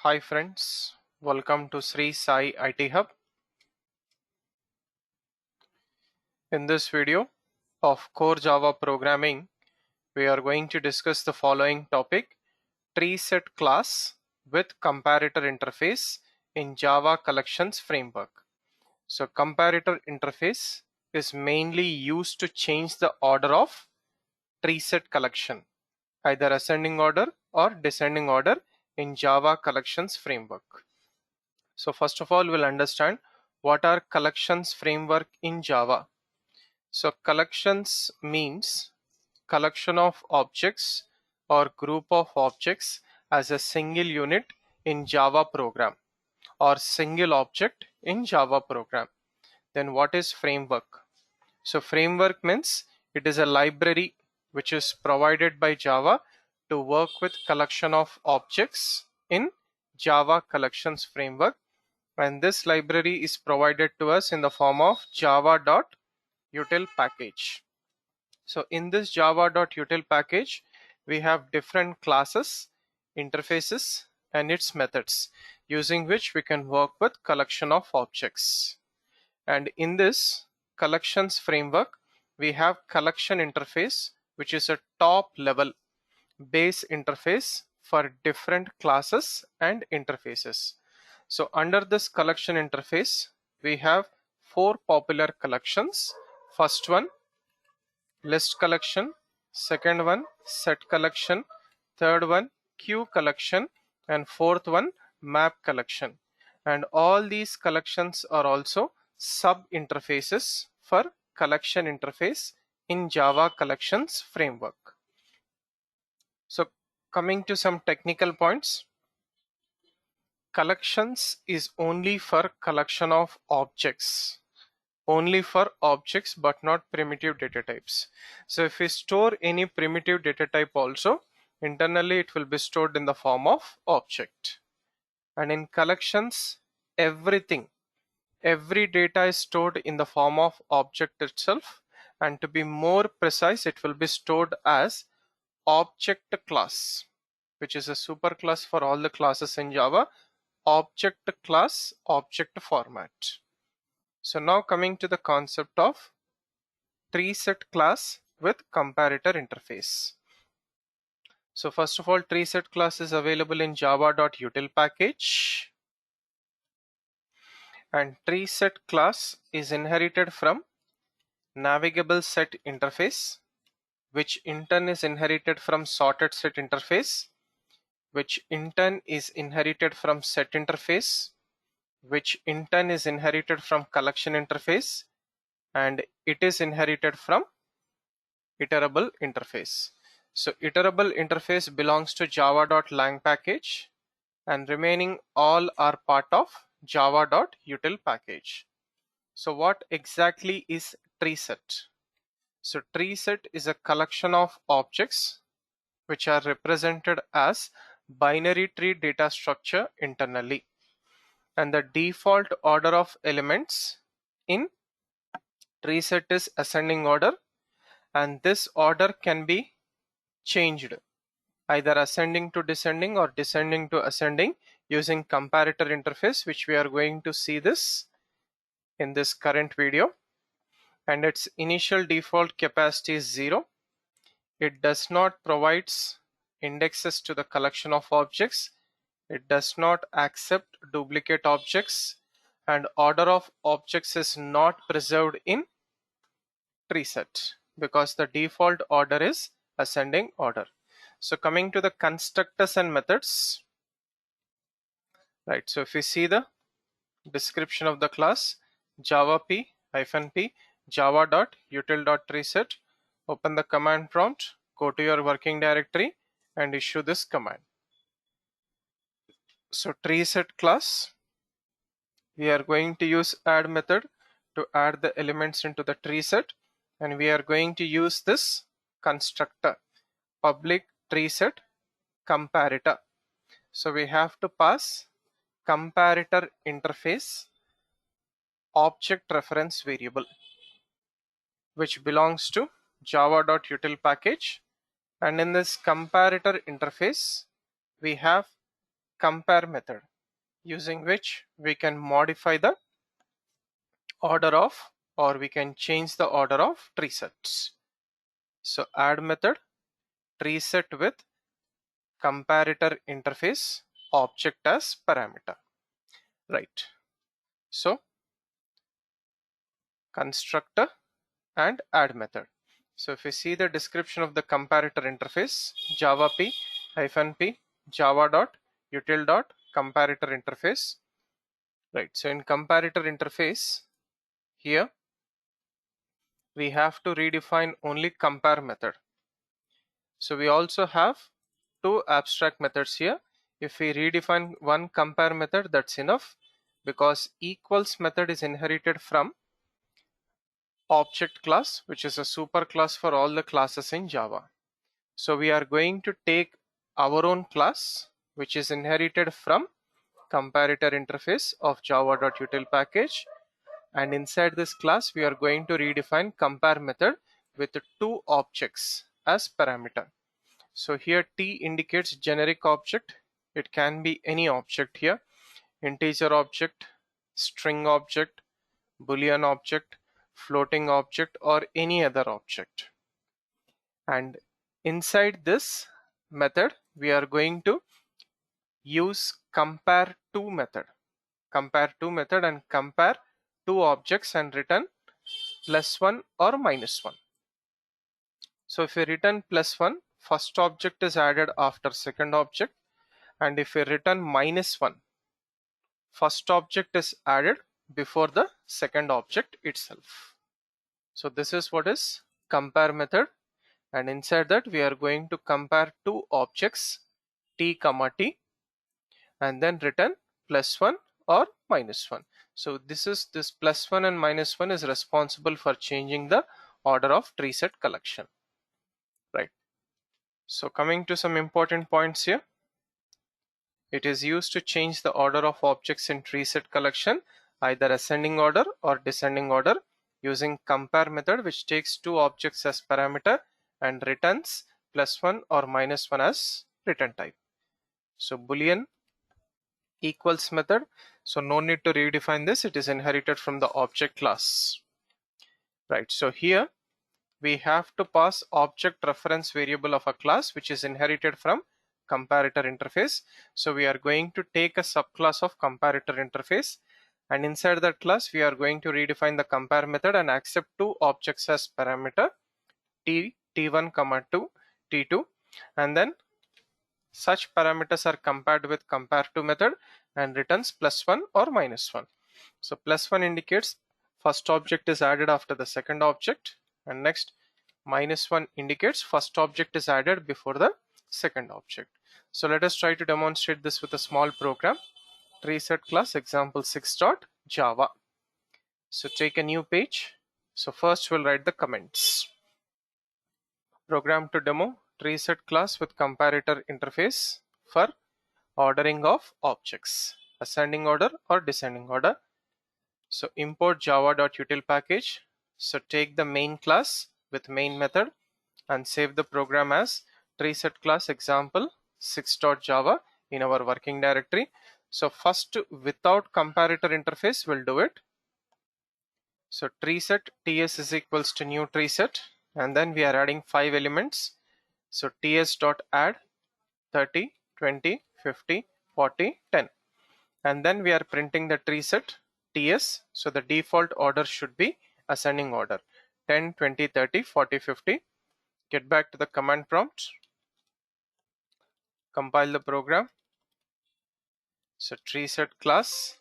Hi friends, welcome to SriSai IT Hub. In this video of Core Java Programming, we are going to discuss the following topic: TreeSet class with comparator interface in Java Collections Framework. So comparator interface is mainly used to change the order of TreeSet collection, either ascending order or descending order in Java Collections Framework. So first of all, we'll understand what are collections framework in Java. So collections means collection of objects or group of objects as a single unit in Java program or single object in Java program. Then what is framework? So framework means it is a library which is provided by Java to work with collection of objects in Java collections framework, and this library is provided to us in the form of java.util package. So in this java.util package, we have different classes, interfaces, and its methods, using which we can work with collection of objects. And in this collections framework, we have collection interface, which is a top level base interface for different classes and interfaces. So under this collection interface, we have four popular collections. First one, list collection. Second one, set collection. Third one, queue collection. And fourth one, map collection. And all these collections are also sub interfaces for collection interface in Java collections framework. So coming to some technical points, collections is only for collection of objects, but not primitive data types. So if we store any primitive data type also, internally it will be stored in the form of object. And in collections, every data is stored in the form of object itself, and to be more precise, it will be stored as object class, which is a super class for all the classes in Java. Object class, object format. So now coming to the concept of TreeSet class with comparator interface. So first of all, TreeSet class is available in java.util package, and TreeSet class is inherited from navigable set interface, which in turn is inherited from sorted set interface, which in turn is inherited from set interface, which in turn is inherited from collection interface, and it is inherited from iterable interface. So iterable interface belongs to java.lang package, and remaining all are part of java.util package. So what exactly is TreeSet? So TreeSet is a collection of objects which are represented as binary tree data structure internally, and the default order of elements in TreeSet is ascending order, and this order can be changed, either ascending to descending or descending to ascending, using comparator interface, which we are going to see this in this current video. And its initial default capacity is 0. It does not provide indexes to the collection of objects. It does not accept duplicate objects, and order of objects is not preserved in TreeSet because the default order is ascending order. So coming to the constructors and methods, right? So if we see the description of the class, java p java.util.treeset, open the command prompt, go to your working directory and issue this command. So TreeSet class, we are going to use add method to add the elements into the TreeSet, and we are going to use this constructor public TreeSet comparator. So we have to pass comparator interface object reference variable, which belongs to java.util package, and in this comparator interface we have compare method, using which we can modify the order of, or we can change the order of tree sets. So add method, tree set with comparator interface object as parameter. Right. So constructor and add method. So if you see the description of the comparator interface, java p -p java.util comparator interface. Right. So in comparator interface, here we have to redefine only compare method. So we also have two abstract methods here. If we redefine one compare method, that's enough, because equals method is inherited from object class, which is a super class for all the classes in Java. So we are going to take our own class, which is inherited from comparator interface of java.util package, and inside this class we are going to redefine compare method with two objects as parameter. So here T indicates generic object. It can be any object here: integer object, string object, boolean object, floating object, or any other object. And inside this method we are going to use compareTo method. Compare2 method and compare two objects and return +1 or -1. So if we return +1, first object is added after second object, and if we return -1, first object is added before the second object itself. So this is what is compare method, and inside that we are going to compare two objects t comma t and then return +1 or -1. So this +1 and -1 is responsible for changing the order of tree set collection. Right. So coming to some important points here. It is used to change the order of objects in tree set collection, either ascending order or descending order, using compare method, which takes two objects as parameter and returns +1 or -1 as return type. So boolean equals method, so no need to redefine this, it is inherited from the object class. Right, so here we have to pass object reference variable of a class which is inherited from comparator interface. So we are going to take a subclass of comparator interface, and inside that class we are going to redefine the compare method and accept two objects as parameter, t1 comma 2 t2, and then such parameters are compared with compareTo method and returns +1 or -1. So +1 indicates first object is added after the second object, and next -1 indicates first object is added before the second object. So let us try to demonstrate this with a small program. TreeSet class example 6.java. So take a new page. So first we'll write the comments. Program to demo TreeSet class with comparator interface for ordering of objects, ascending order or descending order. So import java.util package. So take the main class with main method and save the program as TreeSet class example 6.java in our working directory. So first, without comparator interface, we'll do it. So TreeSet ts is equals to new TreeSet, and then we are adding 5 elements. So ts dot add 30, 20, 50, 40, 10, and then we are printing the TreeSet ts. So the default order should be ascending order: 10, 20, 30, 40, 50. Get back to the command prompt, compile the program. So TreeSet class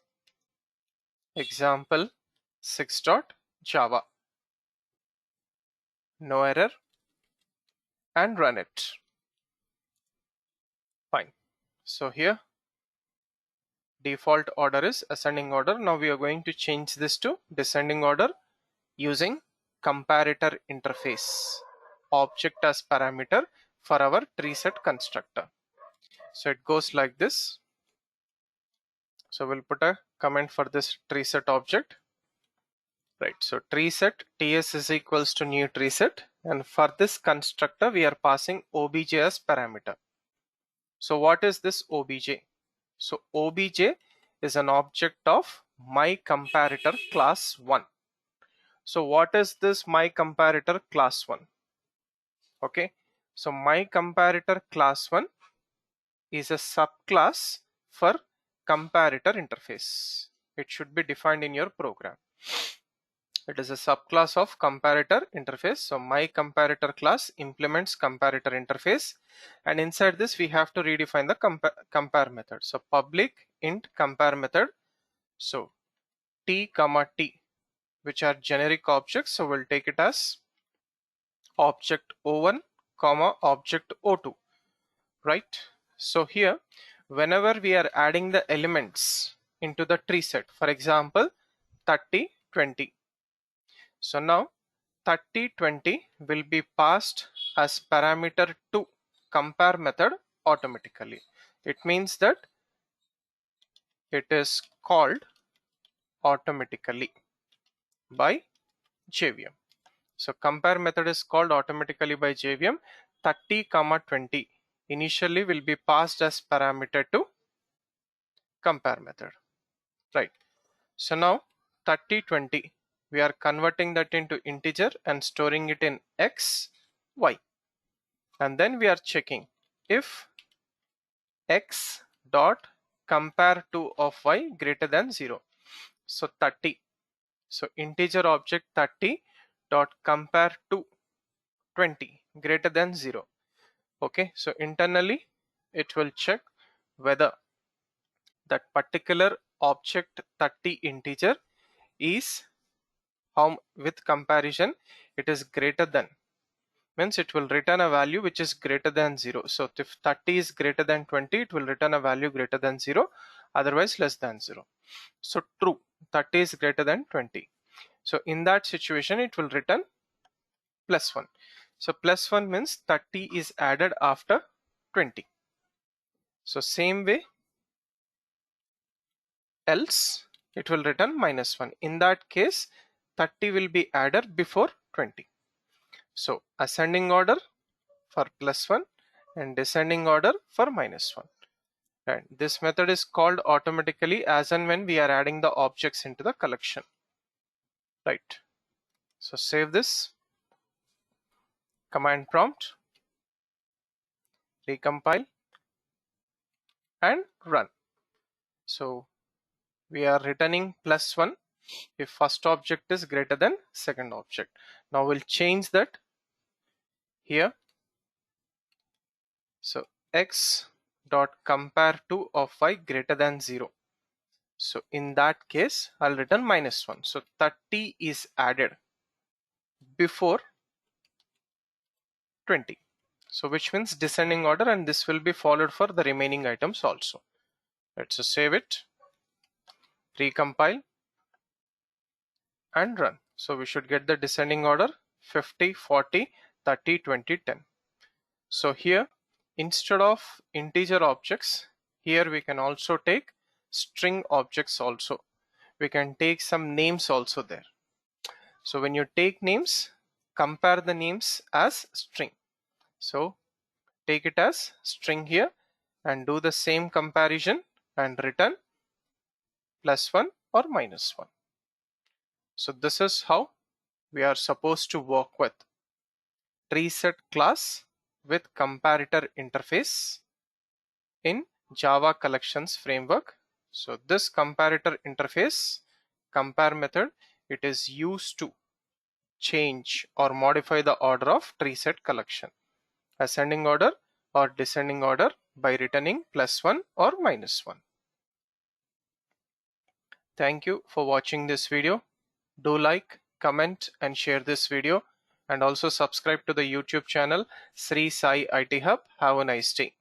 example 6.java, no error, and run it. Fine. So here default order is ascending order. Now we are going to change this to descending order using comparator interface object as parameter for our TreeSet constructor. So it goes like this. So we'll put a comment for this TreeSet object. Right, so TreeSet ts is equals to new TreeSet, and for this constructor we are passing obj as parameter. So what is this obj? So obj is an object of myComparator class 1. So what is this myComparator class 1? Okay, so myComparator class 1 is a subclass for comparator interface. It should be defined in your program. It is a subclass of comparator interface. So myComparator class implements comparator interface, and inside this we have to redefine the compare method. So public int compare method. So t comma t, which are generic objects. So we'll take it as object O1 comma object O2, right? So here, whenever we are adding the elements into the tree set, for example 30 20, so now 30 20 will be passed as parameter to compare method automatically. It means that it is called automatically by JVM. So compare method is called automatically by JVM. 30 comma 20 initially will be passed as parameter to compare method, right? So now 30 20, we are converting that into integer and storing it in x y, and then we are checking if x dot compare to of y greater than 0. So 30, so integer object 30 dot compare to 20 greater than 0. Okay, so internally it will check whether that particular object 30 integer is how with comparison it is greater than, means it will return a value which is greater than 0. So if 30 is greater than 20, it will return a value greater than 0, otherwise less than 0. So true, 30 is greater than 20. So in that situation it will return plus 1. So plus 1 means 30 is added after 20. So same way, else it will return minus 1. In that case 30 will be added before 20. So ascending order for plus 1 and descending order for minus 1. And this method is called automatically as and when we are adding the objects into the collection, right? So save this, command prompt, recompile and run. So we are returning plus 1 if first object is greater than second object. Now we'll change that here. So x dot compare to of y greater than 0. So in that case I'll return minus 1. So 30 is added before 20. So which means descending order, and this will be followed for the remaining items also. Let's just save it, recompile and run. So we should get the descending order 50, 40, 30, 20, 10. So here instead of integer objects, here we can also take string objects also. We can take some names also there. So when you take names, compare the names as string. So take it as string here and do the same comparison and return plus 1 or minus 1. So this is how we are supposed to work with TreeSet class with comparator interface in Java collections framework. So this comparator interface compare method, it is used to change or modify the order of TreeSet collection, ascending order or descending order, by returning plus 1 or minus 1. Thank you for watching this video. Do like, comment and share this video, and also subscribe to the YouTube channel Sri Sai IT Hub. Have a nice day.